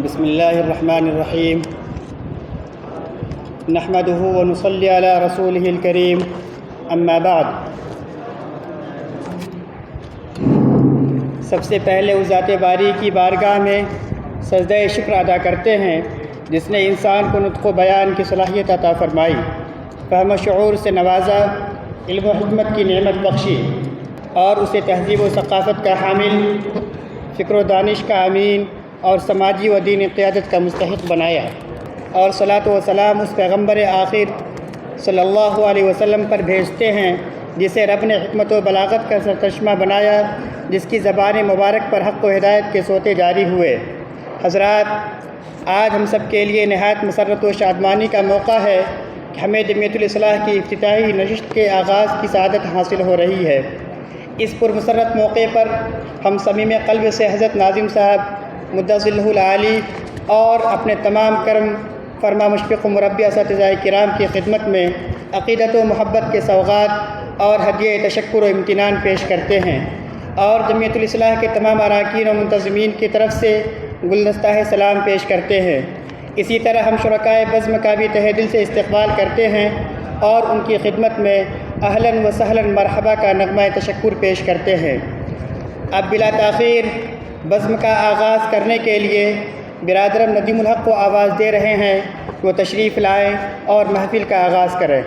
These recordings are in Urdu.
بسم اللہ الرحمن الرحیم نحمده ونصلی علی رسولہ الکریم اما بعد۔ سب سے پہلے اس ذات باری کی بارگاہ میں سجدہ شکر ادا کرتے ہیں جس نے انسان کو نطق و بیان کی صلاحیت عطا فرمائی، فہم و شعور سے نوازا، علم و حکمت کی نعمت بخشی اور اسے تہذیب و ثقافت کا حامل، فکر و دانش کا امین اور سماجی و دینی قیادت کا مستحق بنایا، اور صلاۃ و سلام اس پیغمبر آخر صلی اللہ علیہ وسلم پر بھیجتے ہیں جسے رب نے حکمت و بلاغت کا سرچشمہ بنایا، جس کی زبان مبارک پر حق و ہدایت کے سوتے جاری ہوئے۔ حضرات، آج ہم سب کے لیے نہایت مسرت و شادمانی کا موقع ہے کہ ہمیں جمعیت الاصلاح کی افتتاحی نشست کے آغاز کی سعادت حاصل ہو رہی ہے۔ اس پرمسرت موقع پر ہم صمیم قلب سے حضرت ناظم صاحب مدظلہ العالی اور اپنے تمام کرم فرما مشفق و مربی اساتذہ کرام کی خدمت میں عقیدت و محبت کے سوغات اور ہدیہ تشکر و امتنان پیش کرتے ہیں، اور جمعیت الاصلاح کے تمام اراکین و منتظمین کی طرف سے گلدستہ سلام پیش کرتے ہیں۔ اسی طرح ہم شرکائے بزم کا بھی تہہ دل سے استقبال کرتے ہیں اور ان کی خدمت میں اہلاً و سہلاً مرحبا کا نغمہ تشکر پیش کرتے ہیں۔ اب بلا تاخیر بزم کا آغاز کرنے کے لیے برادرم ندیم الحق کو آواز دے رہے ہیں کہ وہ تشریف لائیں اور محفل کا آغاز کریں۔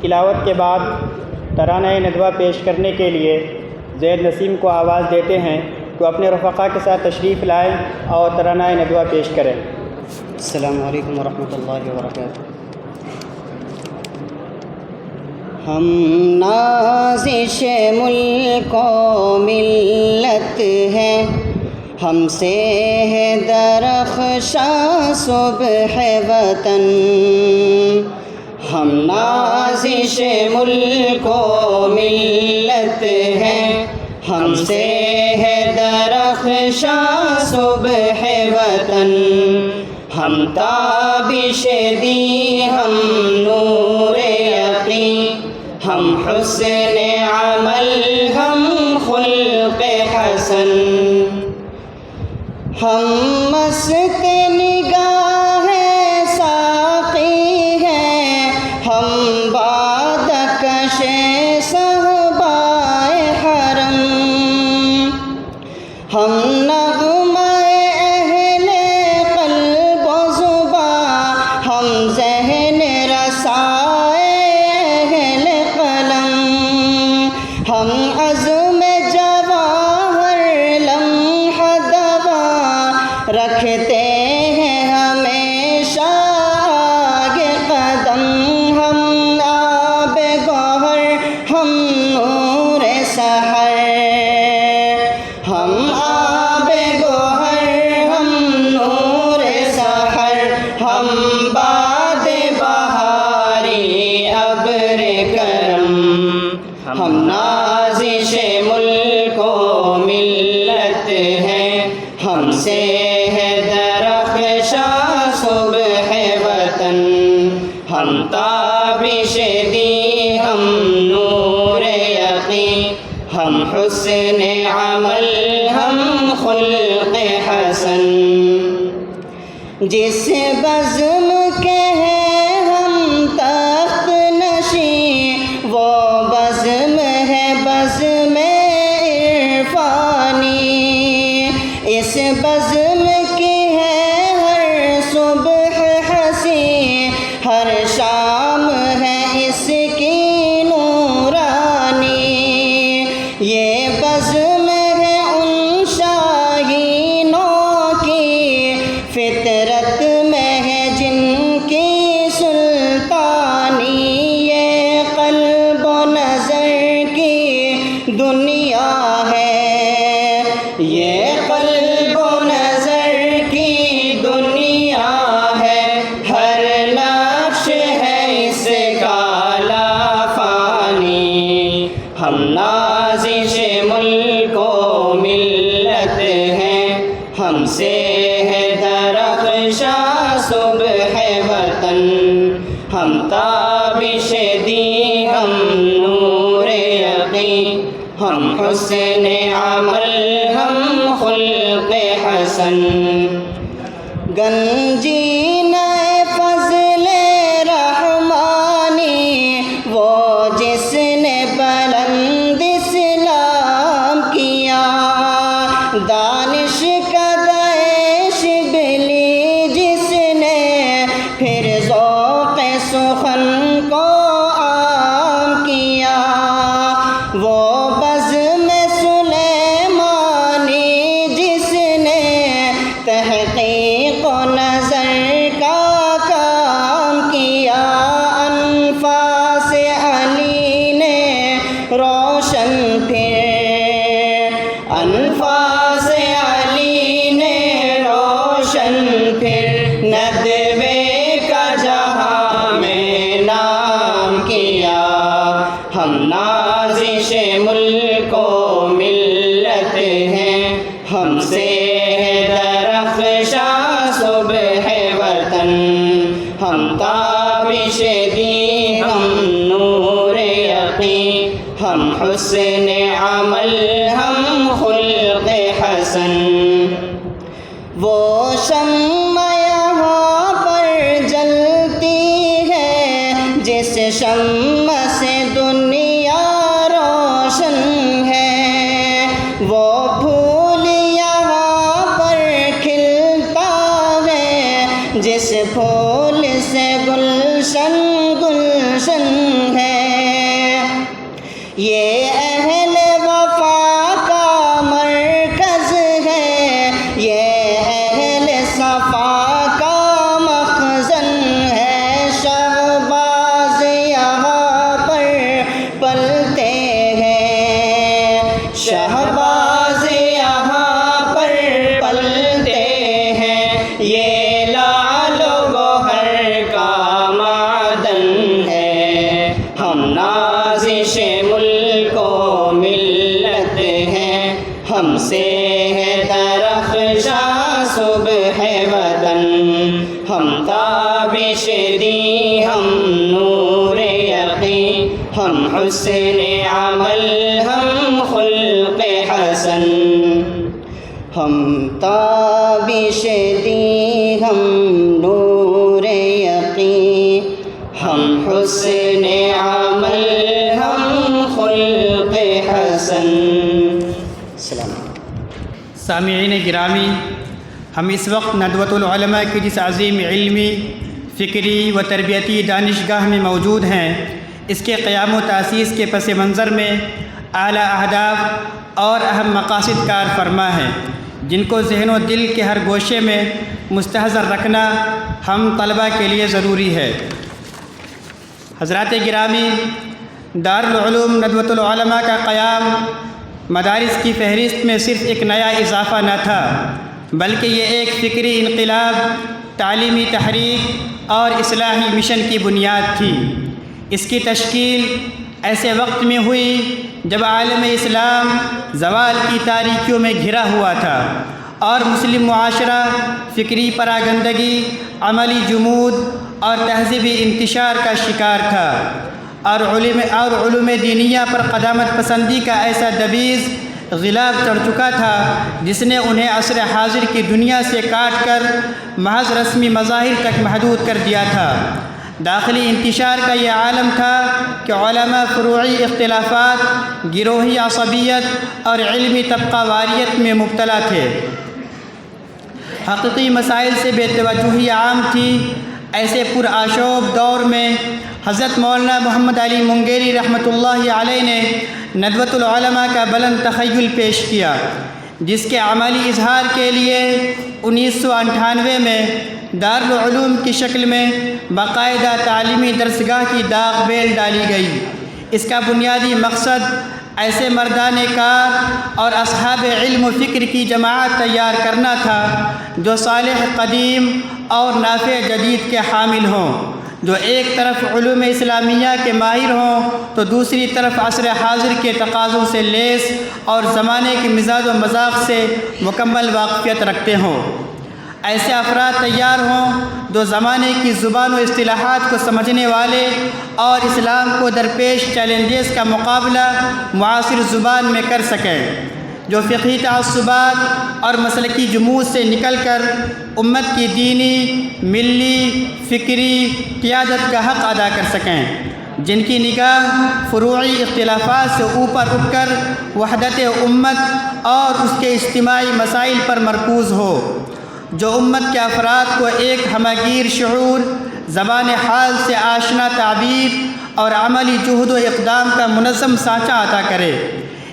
تلاوت کے بعد ترانہ ندوہ پیش کرنے کے لیے زید نسیم کو آواز دیتے ہیں کہ اپنے رفقا کے ساتھ تشریف لائیں اور ترانہ ندوہ پیش کریں۔ السلام علیکم ورحمۃ اللہ وبرکاتہ۔ ہم نازش ملک و ملت ہیں، ہم سے ہے درخشاں صبح وطن، ہم نازش ملک و ملت ہیں، ہم سے ہے درخشاں صبح وطن، ہم تابش دی ہم نور یقین، ہم حسن عمل ہم خلق حسن، ہم مست نگاہ ساقی ہیں، ہم بادکش صحبائے حرم، ہم نغمہ اہل قلب و زباں، ہم ذہن رسائے اہل قلم، ہم عزم جواہر لمحہ دوا رکھتے ہیں ہمیشہ آگے قدم، ہم آب گوہر ہم نور سحر، ہم آب گوہر ہم نور سحر، ہم باد بہاری ابر کرم، ہم نازش ملک و ملت ہیں، ہم سے ہے درخشاں صبح وطن، ہم تابش دی ہم نور یقین، ہم حسن عمل ہم خلق حسن، جس بزم کے ہیں ہم تخت نشین، وہ بزم ہے بزم عرفانی، اس بزم کی ہے ہر صبح حسین، ہر شام ہے اس کی نورانی، یہ بزم ہے ان شاہینوں کی، فطرت میں ہے جن کی سلطانی، یہ قلب و نظر کی دنیا ہے، یہ قلب و نظر کی دنیا ہے، ہر نقش ہے اس کا لافانی، ہم نازش ملک و ملت ہیں، ہم سے ہے درخشاں صبح وطن، ہم تابش دی ہم نور یقین، ہم حسن عمل ہم خلق حسن، گنجینہ فضل رحمانی وہ جس نے بلند اسلام کیا، دانش کا شبلی جس نے پھر ذوق سخن کو عام کیا، وہ بزم سلیمانی جس نے تحقیق و نظر کا کام کیا، انفاس علی نے روشن پھر، انفاس علی نے روشن پھر، ندوے کا جہاں میں نام کیا، ہم نازش ملک و ملت ہیں، ہم سے ہے درخشاں صبح وطن، ہم تابش دی ہم نور یقین، ہم حسن عمل ہم خلق حسن، وہ شمع یہاں پر جلتی ہے جس شمع سے دنیا روشن ہے، وہ پھول یہاں پر کھلتا ہے جس پھول سے گلشن گلشن ہے، یہ اہل وفا کا مرکز ہے، یہ اہل صفا کا مخزن ہے، شہباز یہاں پر پلتے ہیں، شہباز یہاں پر پلتے ہیں، یہ لعل و گوہر کا معدن ہے، ہم نازش ملک و ملت ہیں، ہم سے ہے درخشاں صبح وطن، ہم تابش دی ہم نور یقین، ہم حسن عمل ہم خلق حسن، ہم تابش دی ہم نور یقین، ہم حسن عمل ہم خلق حسن۔ السلام علیکم۔ سامعین گرامی، ہم اس وقت ندوۃ العلماء کی جس عظیم علمی، فکری و تربیتی دانشگاہ میں موجود ہیں، اس کے قیام و تاسیس کے پس منظر میں اعلیٰ اہداف اور اہم مقاصد کار فرما ہیں، جن کو ذہن و دل کے ہر گوشے میں مستحضر رکھنا ہم طلباء کے لیے ضروری ہے۔ حضرات گرامی، دارالعلوم ندوۃ العلماء کا قیام مدارس کی فہرست میں صرف ایک نیا اضافہ نہ تھا، بلکہ یہ ایک فکری انقلاب، تعلیمی تحریک اور اصلاحی مشن کی بنیاد تھی۔ اس کی تشکیل ایسے وقت میں ہوئی جب عالم اسلام زوال کی تاریکیوں میں گھرا ہوا تھا اور مسلم معاشرہ فکری پراگندگی، عملی جمود اور تہذیبی انتشار کا شکار تھا، اور علوم دینیہ پر قدامت پسندی کا ایسا دبیز غلاف چڑھ چکا تھا جس نے انہیں عصر حاضر کی دنیا سے کاٹ کر محض رسمی مظاہر تک محدود کر دیا تھا۔ داخلی انتشار کا یہ عالم تھا کہ علماء فروعی اختلافات، گروہی عصبیت اور علمی طبقہ واریت میں مبتلا تھے۔ حقیقی مسائل سے بے توجہی عام تھی۔ ایسے پرآشوب دور میں حضرت مولانا محمد علی منگیری رحمۃ اللہ علیہ نے ندوۃ العلماء کا بلند تخیل پیش کیا، جس کے عملی اظہار کے لیے 1998 میں دارالعلوم کی شکل میں باقاعدہ تعلیمی درسگاہ کی داغ بیل ڈالی گئی۔ اس کا بنیادی مقصد ایسے مردان کار اور اصحاب علم و فکر کی جماعت تیار کرنا تھا جو صالح قدیم اور نافع جدید کے حامل ہوں، جو ایک طرف علوم اسلامیہ کے ماہر ہوں تو دوسری طرف عصر حاضر کے تقاضوں سے لیس اور زمانے کے مزاج و مذاق سے مکمل واقفیت رکھتے ہوں۔ ایسے افراد تیار ہوں جو زمانے کی زبان و اصطلاحات کو سمجھنے والے اور اسلام کو درپیش چیلنجز کا مقابلہ معاصر زبان میں کر سکیں، جو فقہی تعصبات اور مسلکی جمود سے نکل کر امت کی دینی، ملی، فکری قیادت کا حق ادا کر سکیں، جن کی نگاہ فروعی اختلافات سے اوپر اٹھ کر وحدت امت اور اس کے اجتماعی مسائل پر مرکوز ہو، جو امت کے افراد کو ایک ہمگیر شعور، زبان حال سے آشنا تعبیر اور عملی جہد و اقدام کا منظم سانچہ عطا کرے۔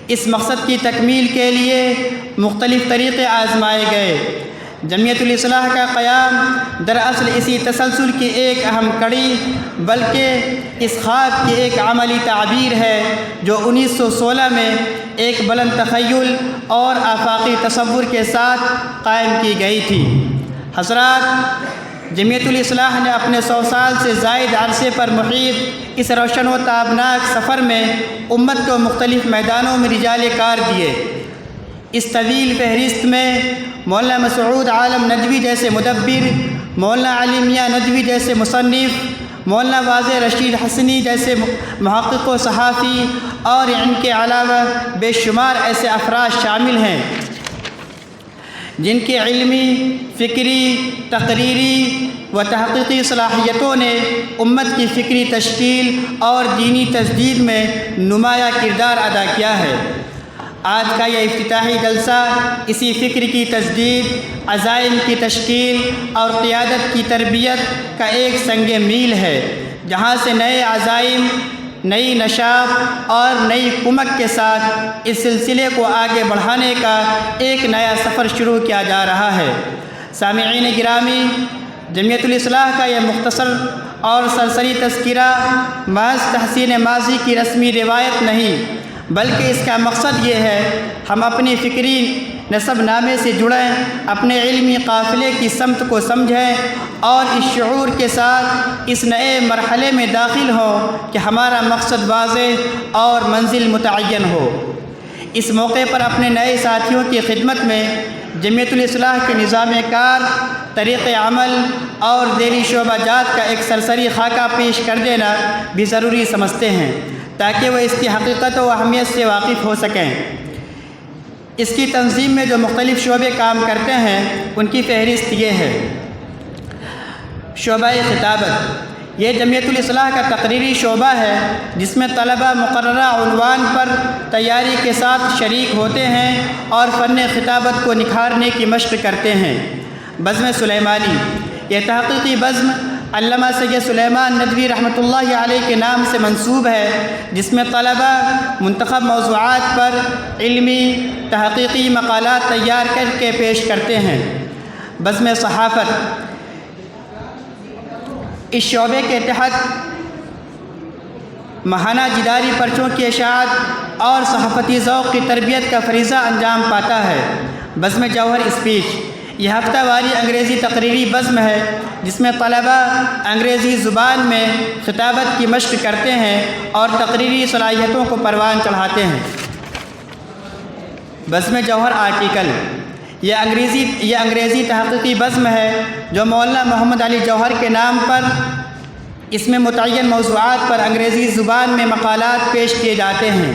اس مقصد کی تکمیل کے لیے مختلف طریقے آزمائے گئے۔ جمعیت الاصلاح کا قیام دراصل اسی تسلسل کی ایک اہم کڑی بلکہ اس خواب کی ایک عملی تعبیر ہے جو 1916 میں ایک بلند تخیل اور آفاقی تصور کے ساتھ قائم کی گئی تھی۔ حضرات، جمعیت الاصلاح نے اپنے 100 سال سے زائد عرصے پر محیط اس روشن و تابناک سفر میں امت کو مختلف میدانوں میں رجال کار دیے۔ اس طویل فہرست میں مولانا مسعود عالم ندوی جیسے مدبر، مولانا علی میاں ندوی جیسے مصنف، مولانا واضح رشید حسنی جیسے محقق و صحافی اور ان کے علاوہ بے شمار ایسے افراد شامل ہیں جن کی علمی، فکری، تقریری و تحقیقی صلاحیتوں نے امت کی فکری تشکیل اور دینی تجدید میں نمایاں کردار ادا کیا ہے۔ آج کا یہ افتتاحی جلسہ اسی فکر کی تجدید، عزائم کی تشکیل اور قیادت کی تربیت کا ایک سنگ میل ہے، جہاں سے نئے عزائم، نئی نشاط اور نئی کمک کے ساتھ اس سلسلے کو آگے بڑھانے کا ایک نیا سفر شروع کیا جا رہا ہے۔ سامعین گرامی، جمعیت الاصلاح کا یہ مختصر اور سرسری تذکرہ محض تحسین ماضی کی رسمی روایت نہیں، بلکہ اس کا مقصد یہ ہے ہم اپنی فکری نسب نامے سے جڑیں، اپنے علمی قافلے کی سمت کو سمجھیں اور اس شعور کے ساتھ اس نئے مرحلے میں داخل ہوں کہ ہمارا مقصد واضح اور منزل متعین ہو۔ اس موقع پر اپنے نئے ساتھیوں کی خدمت میں جمعیت الاصلاح کے نظام کار، طریق عمل اور ذیلی شعبہ جات کا ایک سرسری خاکہ پیش کر دینا بھی ضروری سمجھتے ہیں تاکہ وہ اس کی حقیقت و اہمیت سے واقف ہو سکیں۔ اس کی تنظیم میں جو مختلف شعبے کام کرتے ہیں ان کی فہرست یہ ہے: شعبہ خطابت، یہ جمعیت الاصلاح کا تقریری شعبہ ہے جس میں طلباء مقررہ عنوان پر تیاری کے ساتھ شریک ہوتے ہیں اور فن خطابت کو نکھارنے کی مشق کرتے ہیں۔ بزم سلیمانی، یہ تحقیقی بزم علامہ سید سلیمان ندوی رحمۃ اللہ علیہ کے نام سے منسوب ہے، جس میں طلباء منتخب موضوعات پر علمی تحقیقی مقالات تیار کر کے پیش کرتے ہیں۔ بزم صحافت، اس شعبے کے تحت ماہانہ جداری پرچوں کی اشاعت اور صحافتی ذوق کی تربیت کا فریضہ انجام پاتا ہے۔ بزم جوہر اسپیچ، یہ ہفتہ واری انگریزی تقریری بزم ہے جس میں طلباء انگریزی زبان میں خطابت کی مشق کرتے ہیں اور تقریری صلاحیتوں کو پروان چڑھاتے ہیں۔ بزم جوہر آرٹیکل، یہ انگریزی تحقیقی بزم ہے جو مولانا محمد علی جوہر کے نام پر اس میں متعین موضوعات پر انگریزی زبان میں مقالات پیش کیے جاتے ہیں۔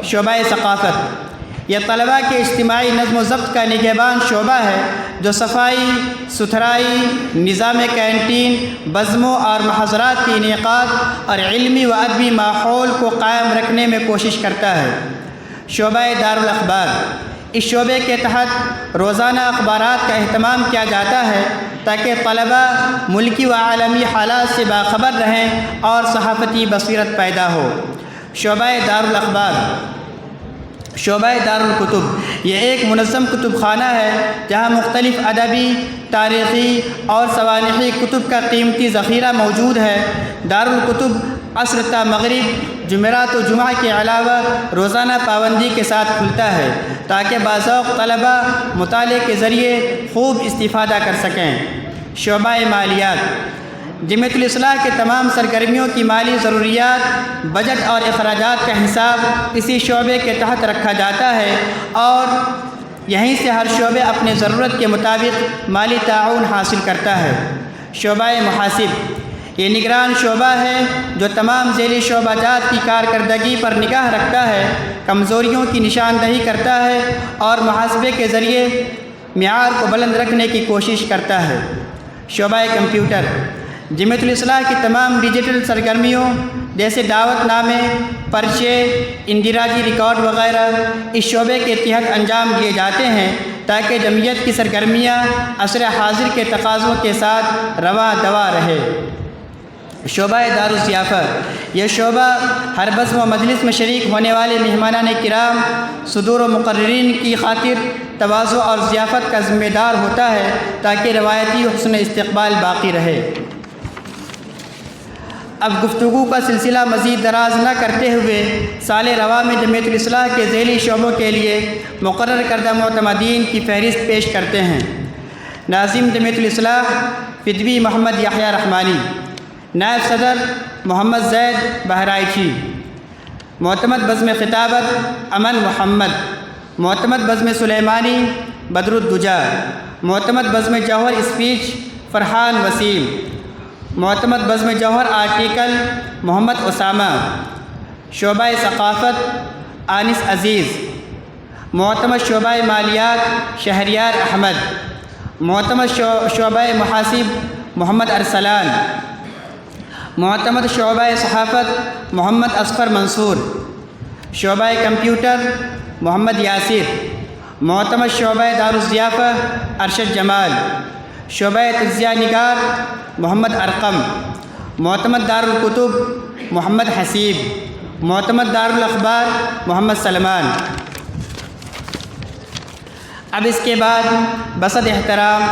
شعبہ ثقافت، یہ طلباء کے اجتماعی نظم و ضبط کا نگہبان شعبہ ہے جو صفائی ستھرائی، نظام کینٹین، بزموں اور محاضرات کی انعقاد اور علمی و ادبی ماحول کو قائم رکھنے میں کوشش کرتا ہے۔ شعبہ دارالاخبار، اس شعبے کے تحت روزانہ اخبارات کا اہتمام کیا جاتا ہے تاکہ طلباء ملکی و عالمی حالات سے باخبر رہیں اور صحافتی بصیرت پیدا ہو۔ شعبہ دارالاخبار، شعبہ دارالکتب، یہ ایک منظم کتب خانہ ہے جہاں مختلف ادبی، تاریخی اور سوانحی کتب کا قیمتی ذخیرہ موجود ہے۔ دارالکتب عصر تا مغرب، جمعرات و جمعہ کے علاوہ روزانہ پابندی کے ساتھ کھلتا ہے تاکہ باذوق طلباء مطالعے کے ذریعے خوب استفادہ کر سکیں۔ شعبہ مالیات، جمعیت الاصلاح کے تمام سرگرمیوں کی مالی ضروریات، بجٹ اور اخراجات کا حساب اسی شعبے کے تحت رکھا جاتا ہے اور یہیں سے ہر شعبے اپنے ضرورت کے مطابق مالی تعاون حاصل کرتا ہے۔ شعبہ محاسب، یہ نگران شعبہ ہے جو تمام ذیلی شعبہ جات کی کارکردگی پر نگاہ رکھتا ہے، کمزوریوں کی نشاندہی کرتا ہے اور محاسبے کے ذریعے معیار کو بلند رکھنے کی کوشش کرتا ہے۔ شعبہ کمپیوٹر، جمعیت الاصلاح کی تمام ڈیجیٹل سرگرمیوں جیسے دعوت نامے، پرچے، اندراجی ریکارڈ وغیرہ اس شعبے کے تحت انجام دیے جاتے ہیں تاکہ جمعیت کی سرگرمیاں عصر حاضر کے تقاضوں کے ساتھ رواں دواں رہے۔ شعبہ دارالضیافت، یہ شعبہ ہر بزم و مجلس میں شریک ہونے والے مہمانان کرام، صدور و مقررین کی خاطر تواضع اور ضیافت کا ذمہ دار ہوتا ہے تاکہ روایتی حسن استقبال باقی رہے۔ اب گفتگو کا سلسلہ مزید دراز نہ کرتے ہوئے سال رواں میں جمعیت الاصلاح کے ذیلی شعبوں کے لیے مقرر کردہ معتمدین کی فہرست پیش کرتے ہیں۔ ناظم جمعیت الاصلاح فدوی محمد یحییٰ رحمانی، نائب صدر محمد زید بہرائچی، معتمد بزم خطابت امن محمد، معتمد بزم سلیمانی بدر الدجا، معتمد بزم جوہر اسپیچ فرحان وسیم، معتمد بزم جوہر آرٹیکل محمد اسامہ، شعبہ ثقافت آنس عزیز، معتمد شعبہ مالیات شہریار احمد، معتمد شعبہ محاسب محمد ارسلان، معتمد شعبہ صحافت محمد اصفر منصور، شعبہ کمپیوٹر محمد یاسر، معتمد شعبہ دارالضیافہ ارشد جمال، شعبہ تجزیہ نگار محمد ارقم، معتمد دارالکتب محمد حسیب، معتمد دارالاخبار محمد سلمان۔ اب اس کے بعد بصد احترام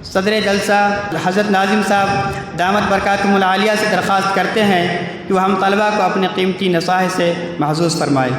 صدر جلسہ حضرت ناظم صاحب دامت برکاتہم العالیہ سے درخواست کرتے ہیں کہ وہ ہم طلباء کو اپنے قیمتی نصائح سے محظوظ فرمائے۔